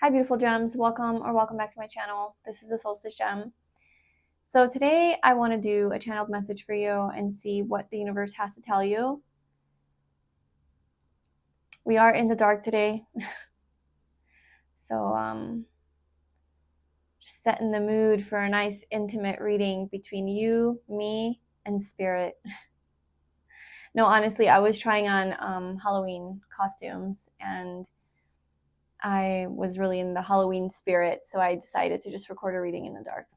Hi beautiful gems, welcome back to my channel. This is the Solstice Gem. So today I want to do a channeled message for you and see what the universe has to tell you. We are in the dark today. So just setting the mood for a nice intimate reading between you, me, and spirit. No, honestly, I was trying on Halloween costumes and I was really in the Halloween spirit, so I decided to just record a reading in the dark.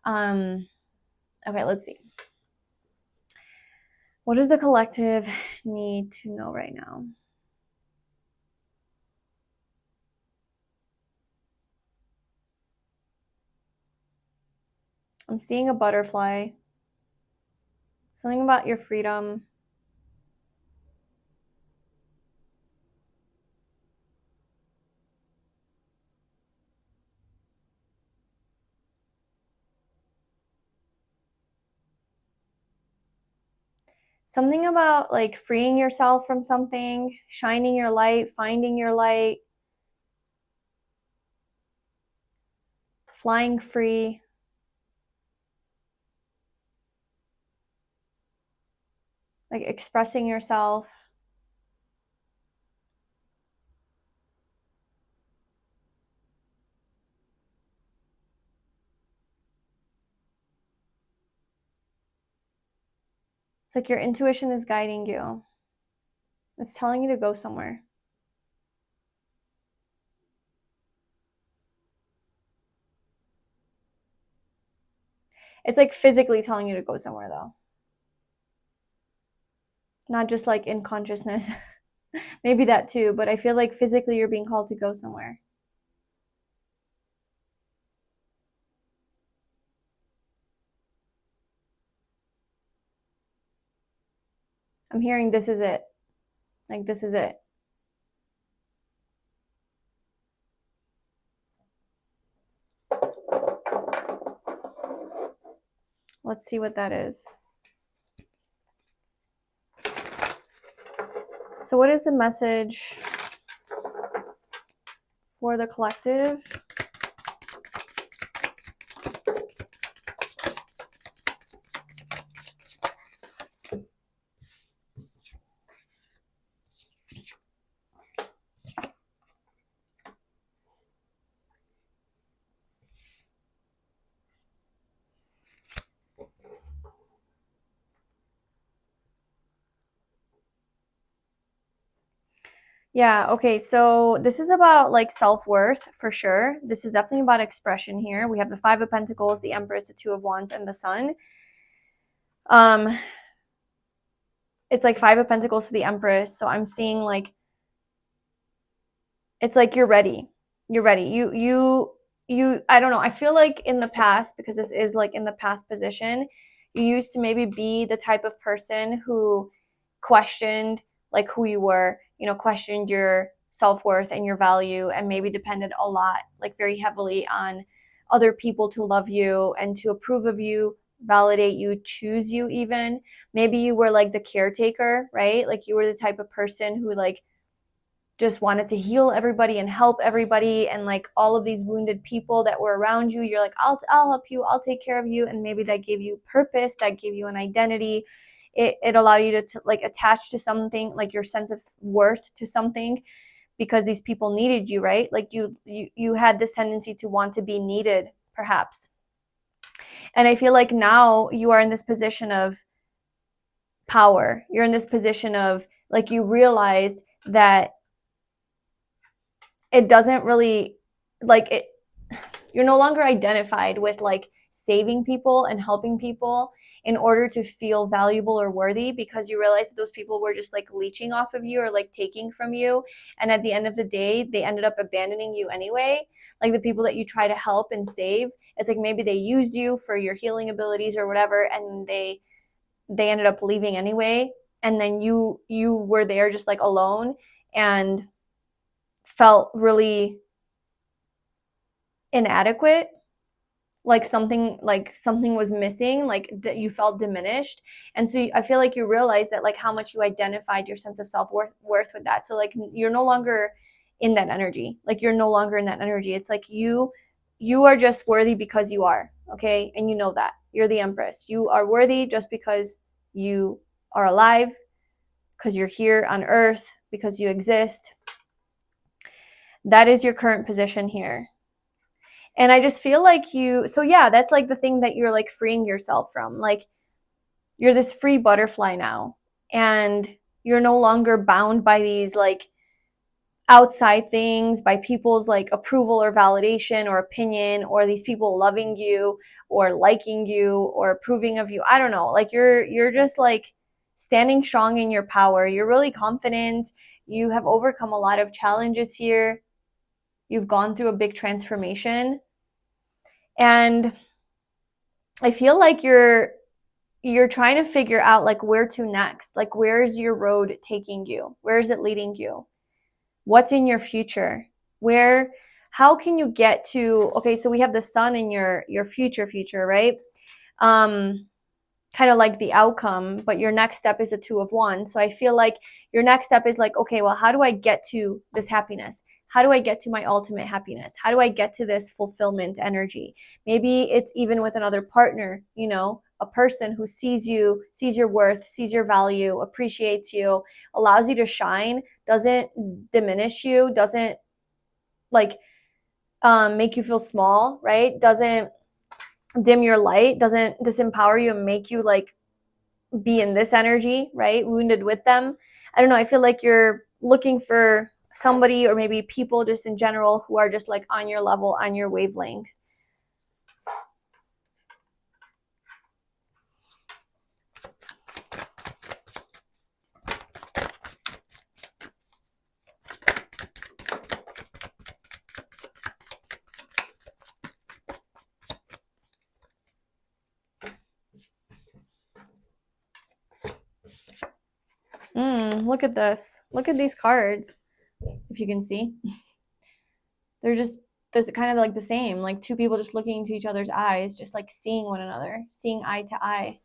Okay, let's see. What does the collective need to know right now? I'm seeing a butterfly. Something about your freedom. Something about like freeing yourself from something, shining your light, finding your light, flying free. Like expressing yourself. It's like your intuition is guiding you. It's telling you to go somewhere. It's like physically telling you to go somewhere though. Not just like in consciousness. Maybe that too, but I feel like physically you're being called to go somewhere. I'm hearing this is it. Like this is it. Let's see what that is. So what is the message for the collective? Yeah, okay, so this is about like self-worth for sure. This is definitely about expression here. We have the Five of Pentacles, the Empress, the Two of Wands, and the Sun. It's like Five of Pentacles to the Empress, so I'm seeing like it's like you're ready. You're ready. You I don't know. I feel like in the past, because this is like in the past position, you used to maybe be the type of person who questioned like who you were, questioned your self-worth and your value and maybe depended a lot, like very heavily on other people to love you and to approve of you, validate you, choose you even. Maybe you were like the caretaker, right? Like you were the type of person who like just wanted to heal everybody and help everybody, and like all of these wounded people that were around you, you're like, I'll help you, I'll take care of you, and maybe that gave you purpose, that gave you an identity. It allowed you to like attach to something, like your sense of worth to something, because these people needed you, right? Like you had this tendency to want to be needed, perhaps. And I feel like now you are in this position of power. You're in this position of like you realize that it doesn't really like it, you're no longer identified with like saving people and helping people in order to feel valuable or worthy, because you realize that those people were just like leeching off of you or like taking from you, and at the end of the day they ended up abandoning you anyway. Like the people that you try to help and save, it's like maybe they used you for your healing abilities or whatever, and they ended up leaving anyway, and then you were there just like alone and felt really inadequate, like something was missing, like that you felt diminished. And so I feel like you realize that like how much you identified your sense of self-worth with that. So like you're no longer in that energy. Like you're no longer in that energy. It's like you are just worthy because you are, okay? And you know that. You're the Empress. You are worthy just because you are alive, because you're here on earth, because you exist. That is your current position here. And I just feel like so yeah, that's like the thing that you're like freeing yourself from. Like you're this free butterfly now, and you're no longer bound by these like outside things, by people's like approval or validation or opinion, or these people loving you or liking you or approving of you. I don't know. Like you're just like standing strong in your power. You're really confident. You have overcome a lot of challenges here. You've gone through a big transformation. And I feel like you're trying to figure out like where to next. Like where's your road taking you? Where is it leading you? What's in your future? How can you get to, okay, so we have the sun in your future, right? Kind of like the outcome, but your next step is a 2 of Wands. So I feel like your next step is like, okay, well, how do I get to this happiness? How do I get to my ultimate happiness? How do I get to this fulfillment energy? Maybe it's even with another partner, a person who sees you, sees your worth, sees your value, appreciates you, allows you to shine, doesn't diminish you, doesn't like make you feel small, right? Doesn't dim your light, doesn't disempower you and make you like be in this energy, right? Wounded with them. I don't know. I feel like you're looking for somebody, or maybe people just in general, who are just like on your level, on your wavelength. Look at this. Look at these cards, if you can see. They're just this kind of like the same, like two people just looking into each other's eyes, just like seeing one another, seeing eye to eye.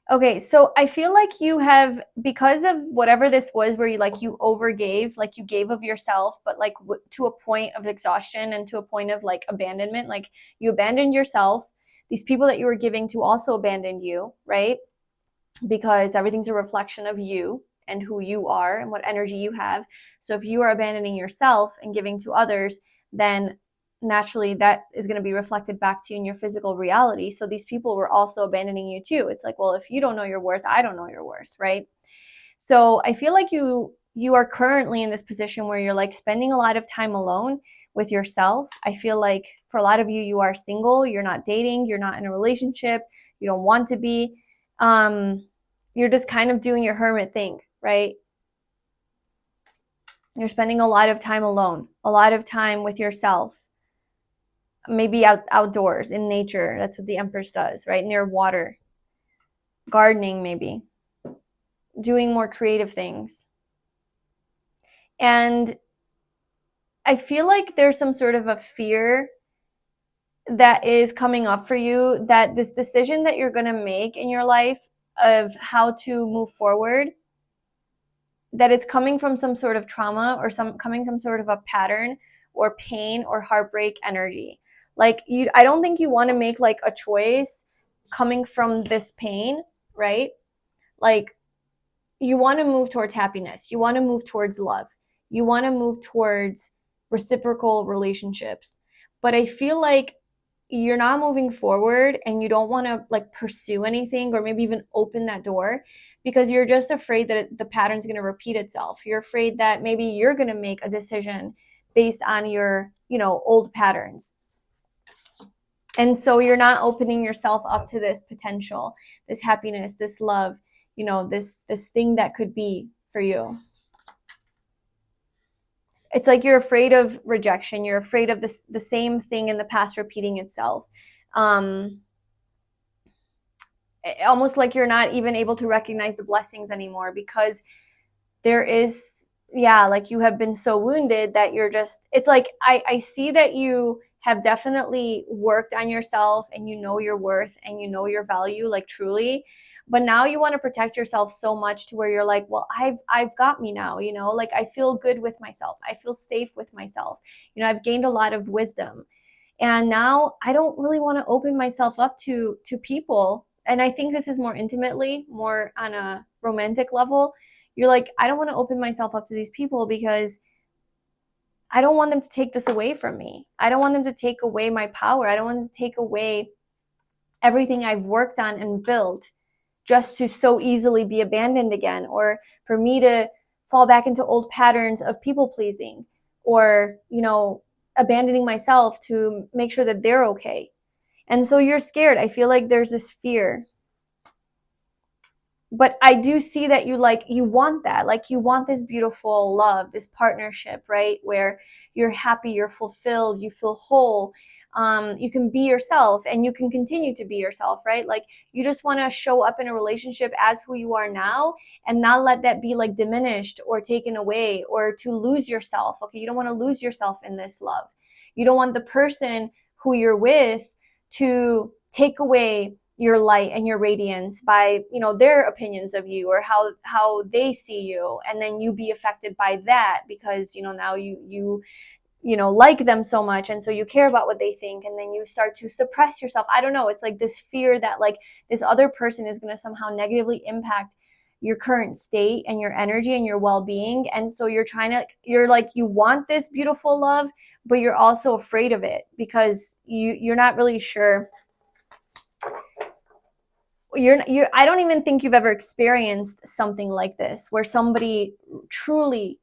Okay, so I feel like you have, because of whatever this was, where you overgave, like you gave of yourself, but like to a point of exhaustion and to a point of like abandonment, like you abandoned yourself. These people that you were giving to also abandoned you, right? Because everything's a reflection of you and who you are and what energy you have. So if you are abandoning yourself and giving to others, then naturally that is going to be reflected back to you in your physical reality. So these people were also abandoning you too. It's like, well, if you don't know your worth, I don't know your worth, right? So I feel like you are currently in this position where you're like spending a lot of time alone with yourself. I feel like for a lot of you, you are single, you're not dating, you're not in a relationship, you don't want to be. You're just kind of doing your hermit thing, right? You're spending a lot of time alone, a lot of time with yourself, maybe outdoors in nature. That's what the Empress does, right? Near water, gardening, maybe doing more creative things. And I feel like there's some sort of a fear that is coming up for you, that this decision that you're going to make in your life of how to move forward, that it's coming from some sort of trauma or some sort of a pattern or pain or heartbreak energy. Like I don't think you want to make like a choice coming from this pain, right? Like you want to move towards happiness. You want to move towards love. You want to move towards reciprocal relationships. But I feel like you're not moving forward and you don't want to like pursue anything or maybe even open that door because you're just afraid that the pattern's going to repeat itself. You're afraid that maybe you're going to make a decision based on your, old patterns. And so you're not opening yourself up to this potential, this happiness, this love, this thing that could be for you. It's like you're afraid of rejection. You're afraid of the same thing in the past repeating itself. Almost like you're not even able to recognize the blessings anymore because there is, like you have been so wounded that you're just, it's like I see that you have definitely worked on yourself, and you know your worth and you know your value, like truly. But now you want to protect yourself so much to where you're like, well, I've got me now, you know, like I feel good with myself. I feel safe with myself. You know, I've gained a lot of wisdom. And now I don't really want to open myself up to people. And I think this is more intimately, more on a romantic level. You're like, I don't want to open myself up to these people because I don't want them to take this away from me. I don't want them to take away my power. I don't want them to take away everything I've worked on and built just to so easily be abandoned again, or for me to fall back into old patterns of people pleasing, or, you know, abandoning myself to make sure that they're okay. And so you're scared. I feel like there's this fear. But I do see that you want that. Like you want this beautiful love, this partnership, right? Where you're happy, you're fulfilled, you feel whole. You can be yourself and you can continue to be yourself, right? Like you just want to show up in a relationship as who you are now and not let that be like diminished or taken away or to lose yourself. Okay. You don't want to lose yourself in this love. You don't want the person who you're with to take away your light and your radiance by, you know, their opinions of you or how they see you, and then you be affected by that because, you know, now you know, like them so much, and so you care about what they think, and then you start to suppress yourself. I don't know, it's like this fear that like this other person is going to somehow negatively impact your current state and your energy and your well-being. And so you're like, you want this beautiful love, but you're also afraid of it because you're not really sure. I don't even think you've ever experienced something like this where somebody truly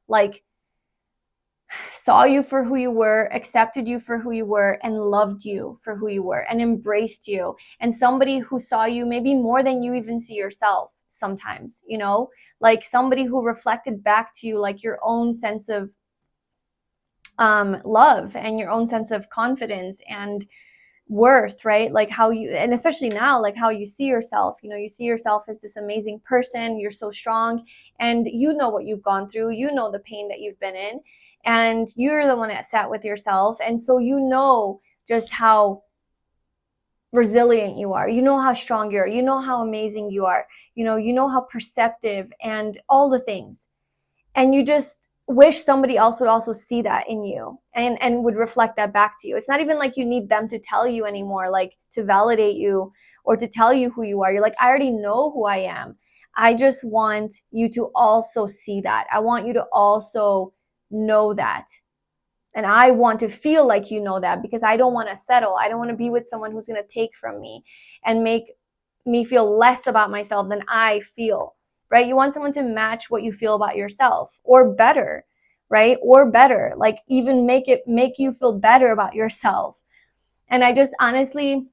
like saw you for who you were, accepted you for who you were, and loved you for who you were and embraced you. And somebody who saw you maybe more than you even see yourself sometimes, you know, like somebody who reflected back to you like your own sense of love and your own sense of confidence and worth, right? Like how you, and especially now, like how you see yourself, you know, you see yourself as this amazing person, you're so strong, and you know what you've gone through, you know the pain that you've been in, and you're the one that sat with yourself. And so you know just how resilient you are, you know how strong you are, you know how amazing you are, you know how perceptive and all the things. And you just wish somebody else would also see that in you and would reflect that back to you. It's not even like you need them to tell you anymore, like to validate you or to tell you who you are. You're like, I already know who I am. I just want you to also see that. I want you to also know that. And I want to feel like you know that, because I don't want to settle. I don't want to be with someone who's going to take from me and make me feel less about myself than I feel, right? You want someone to match what you feel about yourself, or better, right? Or better, like even make you feel better about yourself. And I just honestly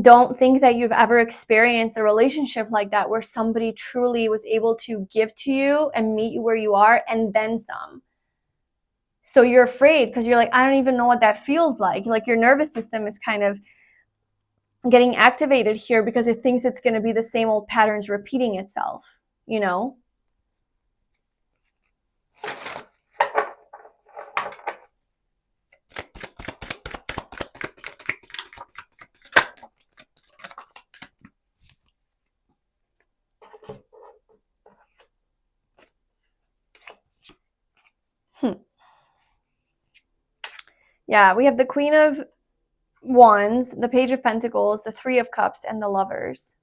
don't think that you've ever experienced a relationship like that where somebody truly was able to give to you and meet you where you are and then some. So you're afraid because you're like, I don't even know what that feels like. Like your nervous system is kind of getting activated here because it thinks it's going to be the same old patterns repeating itself, you know? Yeah, we have the Queen of Wands, the Page of Pentacles, the Three of Cups, and the Lovers.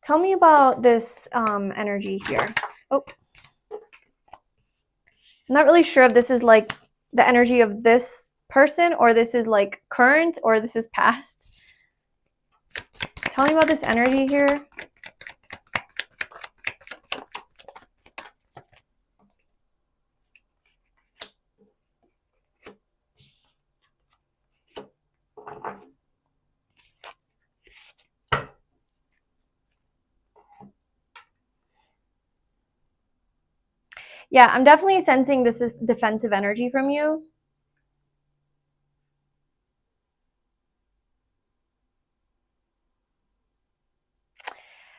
Tell me about this energy here. Oh, I'm not really sure if this is like the energy of this person, or this is like current, or this is past. Tell me about this energy here. Yeah, I'm definitely sensing this is defensive energy from you.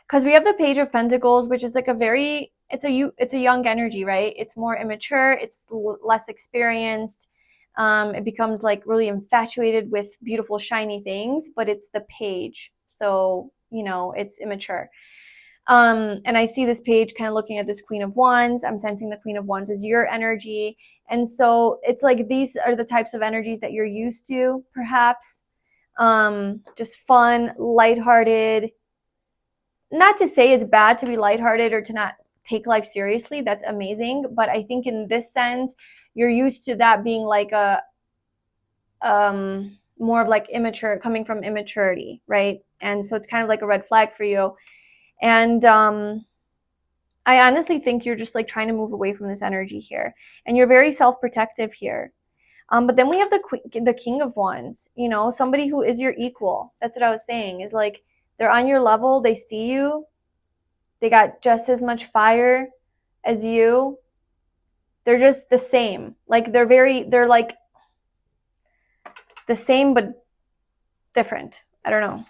because we have the Page of Pentacles, which is like it's a young energy, right? It's more immature, it's less experienced. It becomes like really infatuated with beautiful shiny things, but it's the page, so it's immature. And I see this page kind of looking at this Queen of Wands. I'm sensing the Queen of Wands is your energy, and so it's like these are the types of energies that you're used to, perhaps. Just fun, lighthearted. Not to say it's bad to be lighthearted or to not take life seriously. That's amazing. But I think in this sense, you're used to that being like a more of like immature, coming from immaturity, right? And so it's kind of like a red flag for you. And I honestly think you're just like trying to move away from this energy here, and you're very self-protective here. But then we have the King of Wands, somebody who is your equal. That's what I was saying, is like they're on your level, they see you, they got just as much fire as you. They're just the same. Like they're like the same but different. I don't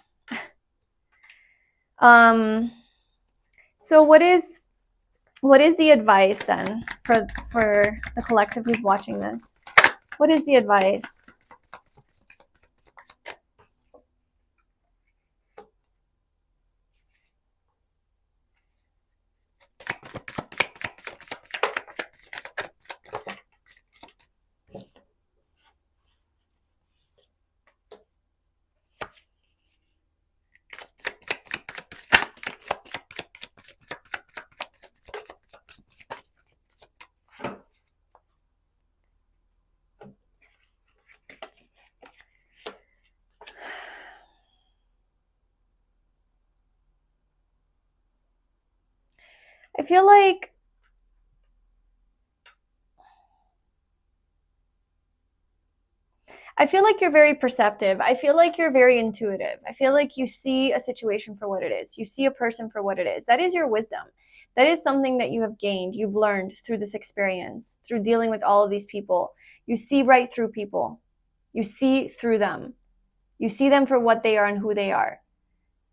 know. So what is the advice then for the collective who's watching this? What is the advice? I feel like you're very perceptive. I feel like you're very intuitive. I feel like you see a situation for what it is. You see a person for what it is. That is your wisdom. That is something that you have gained, you've learned through this experience, through dealing with all of these people. You see right through people. You see through them. You see them for what they are and who they are.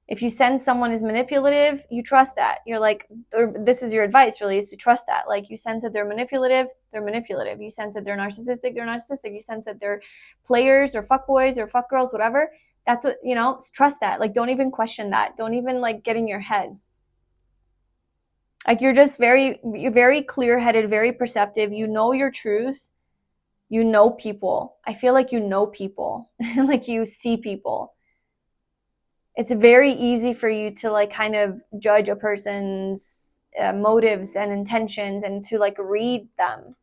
If you sense someone is manipulative, you trust that. You're like, this is your advice really, is to trust that. Like you sense that they're manipulative, they're manipulative. You sense that they're narcissistic, they're narcissistic. You sense that they're players or fuckboys or fuckgirls, whatever. That's what, trust that. Like don't even question that. Don't even like get in your head. Like you're very clear-headed, very perceptive. You know your truth. You know people. I feel like you know people. Like you see people. It's very easy for you to like kind of judge a person's motives and intentions and to like read them,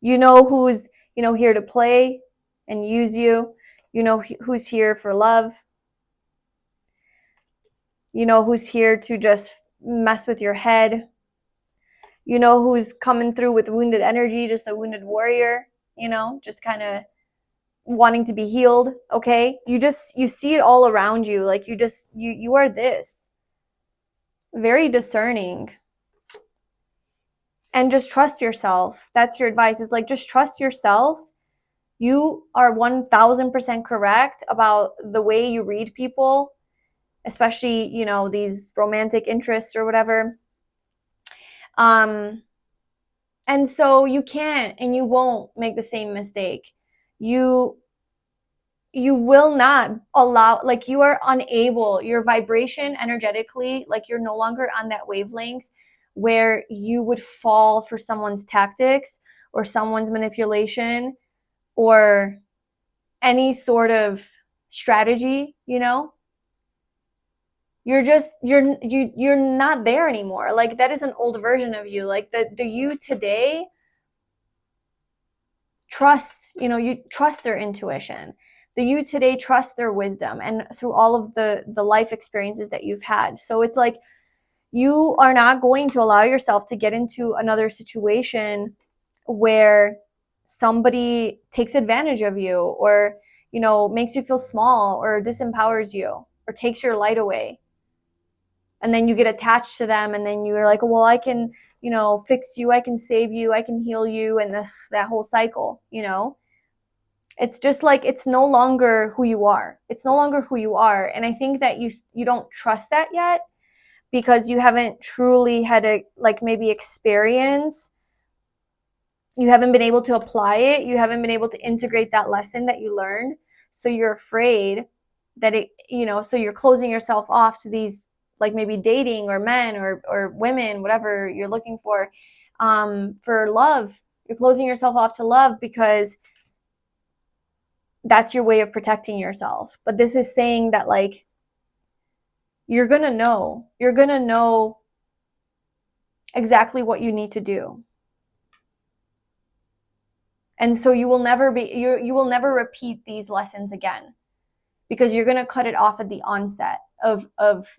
who's here to play and use you, who's here for love, who's here to just mess with your head, who's coming through with wounded energy, just a wounded warrior, just kind of wanting to be healed. Okay, you see it all around you. Like you are this very discerning, and just trust yourself. That's your advice, is like just trust yourself. You are 1000% correct about the way you read people, especially these romantic interests or whatever. And so you can't and you won't make the same mistake. You will not allow, like you are unable, your vibration energetically, like you're no longer on that wavelength where you would fall for someone's tactics or someone's manipulation or any sort of strategy, you're not there anymore. Like that is an old version of you. Like the you today trusts, you trust their intuition. The you today trusts their wisdom and through all of the life experiences that you've had. So it's like you are not going to allow yourself to get into another situation where somebody takes advantage of you or makes you feel small or disempowers you or takes your light away. And then you get attached to them and then you're like, well, I can, fix you, I can save you, I can heal you, and that whole cycle, It's just like it's no longer who you are. It's no longer who you are. And I think that you don't trust that yet because you haven't truly had a like maybe experience. You haven't been able to apply it. You haven't been able to integrate that lesson that you learned. So you're afraid that it, so you're closing yourself off to these like maybe dating or men or women, whatever you're looking for love. You're closing yourself off to love because that's your way of protecting yourself. But this is saying that like you're going to know exactly what you need to do. And so you will never repeat these lessons again because you're going to cut it off at the onset of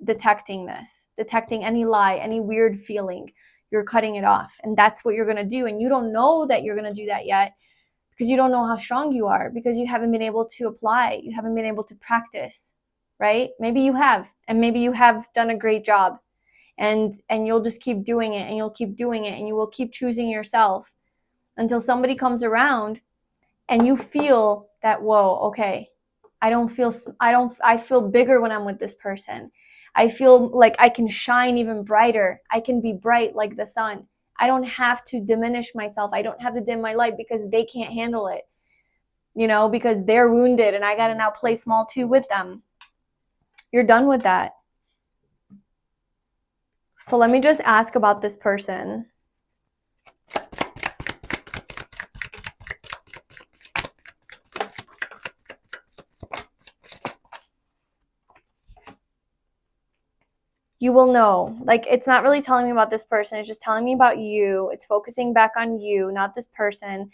detecting any lie, any weird feeling. You're cutting it off. And that's what you're going to do. And you don't know that you're going to do that yet because you don't know how strong you are, because you haven't been able to apply. You haven't been able to practice, right? Maybe you have, and maybe you have done a great job, and you'll just keep doing it, and you'll keep doing it, and you will keep choosing yourself until somebody comes around and you feel that, whoa, okay, I feel bigger when I'm with this person. I feel like I can shine even brighter. I can be bright like the sun. I don't have to diminish myself. I don't have to dim my light because they can't handle it, because they're wounded and I got to now play small too with them. You're done with that. So let me just ask about this person. You will know. Like, it's not really telling me about this person. It's just telling me about you. It's focusing back on you, not this person.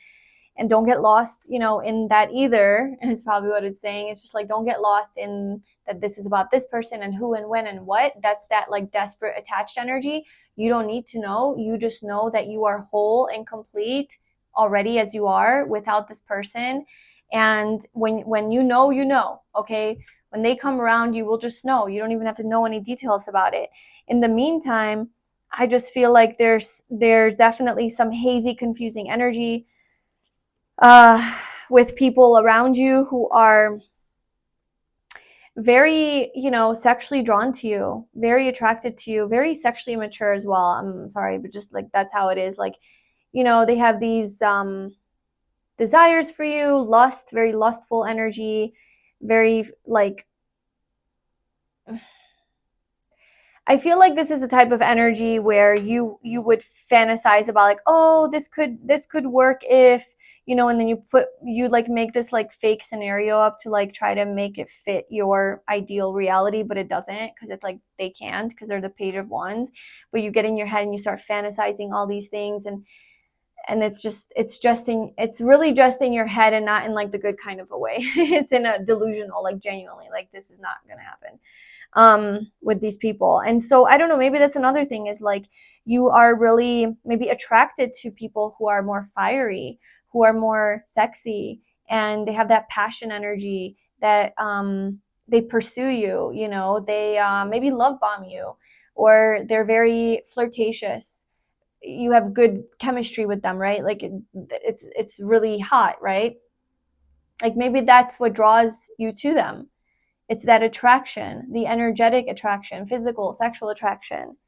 And don't get lost, in that either. And it's probably what it's saying. It's just like, don't get lost in that this is about this person and who and when and what. That's that like desperate attached energy. You don't need to know. You just know that you are whole and complete already as you are without this person. And when you know, okay? When they come around, you will just know. You don't even have to know any details about it. In the meantime, I just feel like there's definitely some hazy, confusing energy with people around you who are very, sexually drawn to you, very attracted to you, very sexually mature as well. I'm sorry, but just like that's how it is. Like, they have these desires for you, lust, very lustful energy, very like I feel like this is the type of energy where you would fantasize about like, oh, this could work if, and then you like make this like fake scenario up to like try to make it fit your ideal reality, but it doesn't, because it's like they can't, because they're the Page of Wands. But you get in your head and you start fantasizing all these things, and it's really just in your head and not in like the good kind of a way. It's in a delusional, like genuinely, like this is not gonna happen with these people. And so I don't know, maybe that's another thing, is like you are really maybe attracted to people who are more fiery, who are more sexy, and they have that passion energy that they pursue you, they maybe love bomb you, or they're very flirtatious. You have good chemistry with them, right? Like it's really hot, right? Like maybe that's what draws you to them. It's that attraction, the energetic attraction, physical, sexual attraction.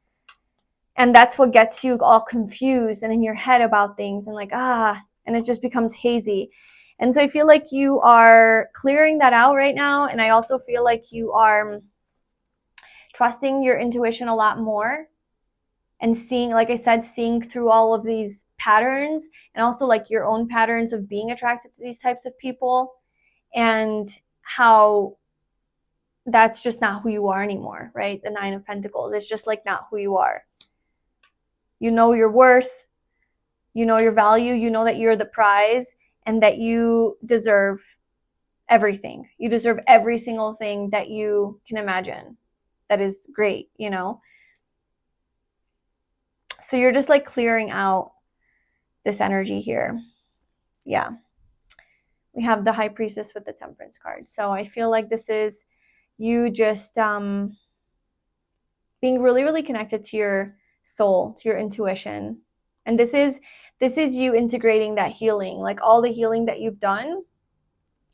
And that's what gets you all confused and in your head about things, and like, and it just becomes hazy. And so I feel like you are clearing that out right now. And I also feel like you are trusting your intuition a lot more and seeing, like I said, seeing through all of these patterns, and also like your own patterns of being attracted to these types of people, and how that's just not who you are anymore, right? The Nine of Pentacles, it's just like not who you are. You know your worth, you know your value, you know that you're the prize, and that you deserve everything. You deserve every single thing that you can imagine that is great, So you're just like clearing out this energy here. Yeah. We have the High Priestess with the Temperance card. So I feel like this is you just being really, really connected to your soul, to your intuition. And this is you integrating that healing, like all the healing that you've done.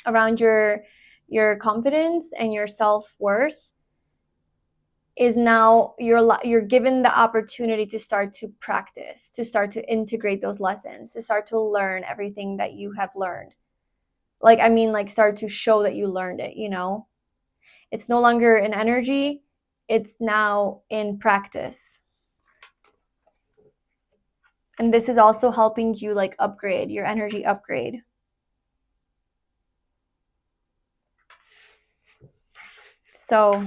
around your confidence and your self-worth is now you're given the opportunity to start to practice, to start to integrate those lessons, to start to learn everything that you have learned. Like, I mean, like, start to show that you learned it, you know? It's no longer in energy, it's now in practice. And this is also helping you like upgrade your energy upgrade. So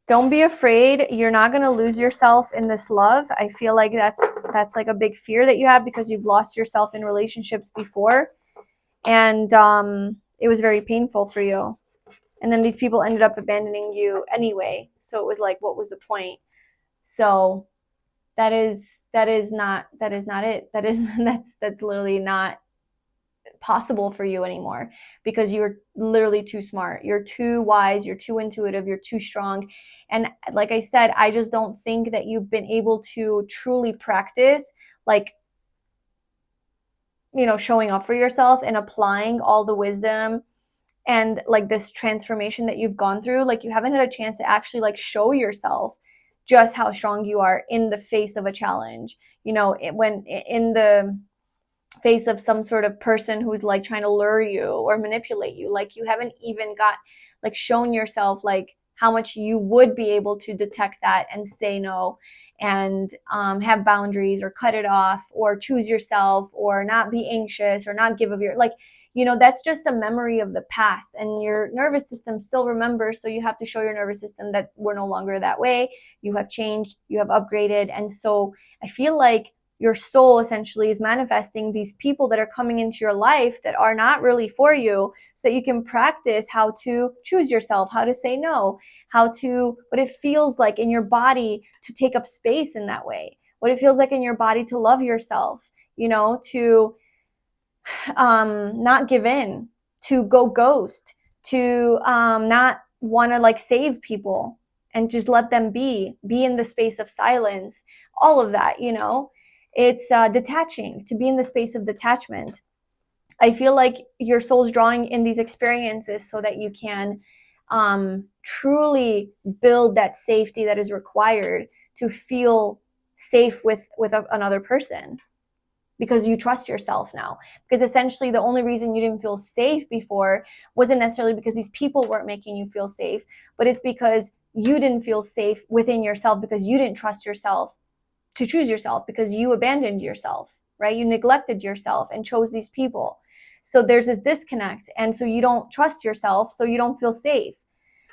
don't be afraid. You're not going to lose yourself in this love. I feel like that's like a big fear that you have because you've lost yourself in relationships before, and it was very painful for you. And then these people ended up abandoning you anyway. So it was like, what was the point? So that is not it. That is that's literally not possible for you anymore because you're literally too smart. You're too wise, you're too intuitive, you're too strong. And like I said, I just don't think that you've been able to truly practice like, you know, showing up for yourself and applying all the wisdom and like this transformation that you've gone through. Like, you haven't had a chance to actually like show yourself just how strong you are in the face of a challenge, you know, when in the face of some sort of person who's like trying to lure you or manipulate you. Like, you haven't even got like shown yourself like how much you would be able to detect that and say no, and have boundaries or cut it off or choose yourself or not be anxious or not give of your like, you know, that's just a memory of the past, and your nervous system still remembers. So you have to show your nervous system that we're no longer that way. You have changed, you have upgraded. And so I feel like your soul essentially is manifesting these people that are coming into your life that are not really for you, so that you can practice how to choose yourself, how to say no, how to, what it feels like in your body to take up space in that way, what it feels like in your body to love yourself, you know, to not give in, to go ghost, to not want to like save people and just let them be in the space of silence, all of that, you know. It's detaching, to be in the space of detachment. I feel like your soul's drawing in these experiences so that you can truly build that safety that is required to feel safe with another person, because you trust yourself now. Because essentially the only reason you didn't feel safe before wasn't necessarily because these people weren't making you feel safe, but it's because you didn't feel safe within yourself, because you didn't trust yourself to choose yourself, because you abandoned yourself, right? You neglected yourself and chose these people. So there's this disconnect. And so you don't trust yourself, so you don't feel safe.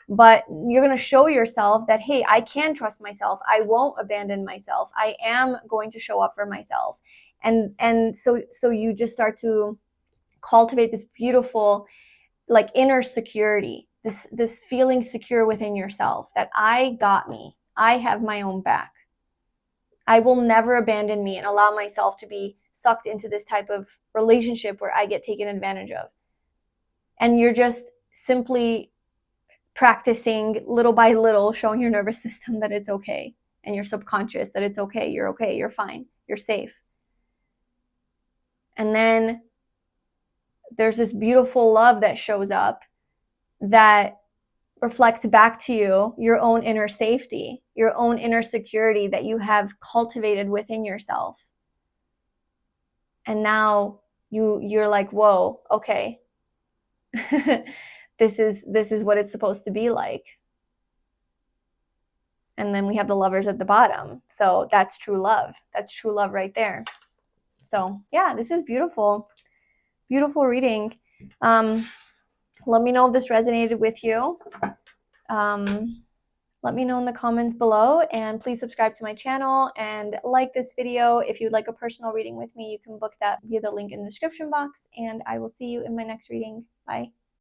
But you're going to show yourself that, hey, I can trust myself. I won't abandon myself. I am going to show up for myself. And so you just start to cultivate this beautiful like inner security, this feeling secure within yourself that I got me. I have my own back. I will never abandon me and allow myself to be sucked into this type of relationship where I get taken advantage of. And you're just simply practicing little by little, showing your nervous system that it's okay, and your subconscious that it's okay, you're fine, you're safe. And then there's this beautiful love that shows up that reflects back to you your own inner safety, your own inner security that you have cultivated within yourself. And now you're like, whoa, okay. this is what it's supposed to be like. And then we have the lovers at the bottom. So that's true love. That's true love right there. So yeah, this is beautiful. Beautiful reading. Let me know if this resonated with you. Let me know in the comments below, and please subscribe to my channel and like this video. If you'd like a personal reading with me, you can book that via the link in the description box, and I will see you in my next reading. Bye.